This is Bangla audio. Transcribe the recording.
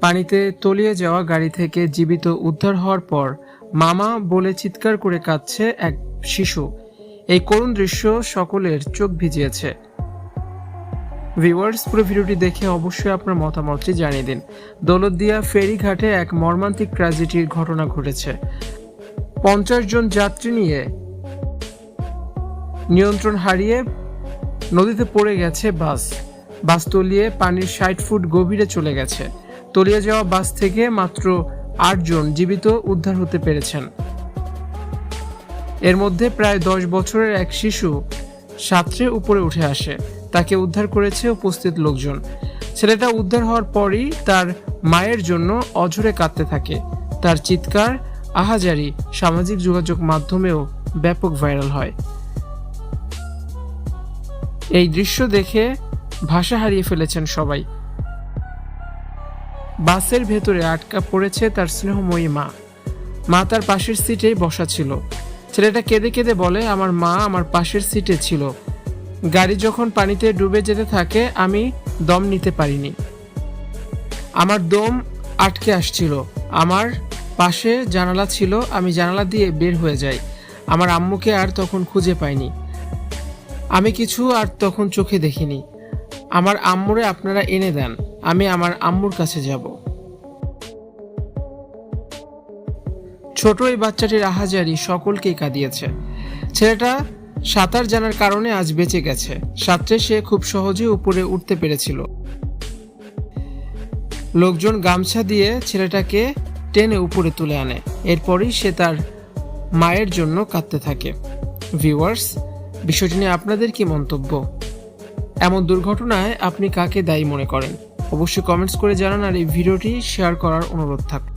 পানিতে তলিয়ে যাওয়া গাড়ি থেকে জীবিত উদ্ধার হওয়ার পর মামা বলে চিৎকার করে কাঁদছে এক শিশু। এই করুণ দৃশ্য সকলের চোখ ভিজিয়েছে। ভিউয়ার্স, পুরো ভিডিওটি দেখে অবশ্যই আপনার মতামতটি জানিয়ে দিন। দৌলতদিয়া ফেরিঘাটে এক মর্মান্তিক ট্র্যাজেডির ঘটনা ঘটেছে। 50 জন যাত্রী নিয়ে নিয়ন্ত্রণ হারিয়ে নদীতে পড়ে গেছে বাস তলিয়ে পানির 60 ফুট গভীরে চলে গেছে। তলিয়ে যাওয়া বাস থেকে মাত্র 8 জন জীবিত উদ্ধার হতে পেরেছেন। এর মধ্যে প্রায় 10 বছরের এক শিশু সাঁতরে উপরে উঠে আসে। তাকে উদ্ধার করেছে উপস্থিত লোকজন। ছেলেটা উদ্ধার হওয়ার পরই তার মায়ের জন্য অঝরে কাঁদতে থাকে। তার চিৎকার আহাজারি সামাজিক যোগাযোগ মাধ্যমেও ব্যাপক ভাইরাল হয়। এই দৃশ্য দেখে ভাষা হারিয়ে ফেলেছেন সবাই। বাসের ভেতরে আটকা পড়েছে তার স্নেহময়ী মা তার পাশের সিটেই বসা ছিল। ছেলেটা কেঁদে কেঁদে বলে, আমার মা আমার পাশের সিটে ছিল। গাড়ি যখন পানিতে ডুবে যেতে থাকে আমি দম নিতে পারিনি, আমার দম আটকে আসছিল। আমার পাশে জানালা ছিল, আমি জানালা দিয়ে বের হয়ে যাই। আমার আম্মুকে আর তখন খুঁজে পাইনি, আমি কিছু আর তখন চোখে দেখিনি। আমার আম্মুরে আপনারা এনে দেন, আমি আমার আম্মুর কাছে যাব। ছোট এই বাচ্চাটির আহাজারি সকলকেই কাঁদিয়েছে। ছেলেটা সাঁতার জানার কারণে আজ বেঁচে গেছে। সাঁতরে সে খুব সহজে উপরে উঠতে পেরেছিল। লোকজন গামছা দিয়ে ছেলেটাকে টেনে উপরে তুলে আনে। এরপরই সে তার মায়ের জন্য কাঁদতে থাকে। ভিউয়ার্স, বিষয়টি নিয়ে আপনাদের কি মন্তব্য? এমন দুর্ঘটনায় আপনি কাকে দায়ী মনে করেন? অবশ্যই কমেন্টস করে জানান, আর এই ভিডিওটি শেয়ার করার অনুরোধ থাকলো।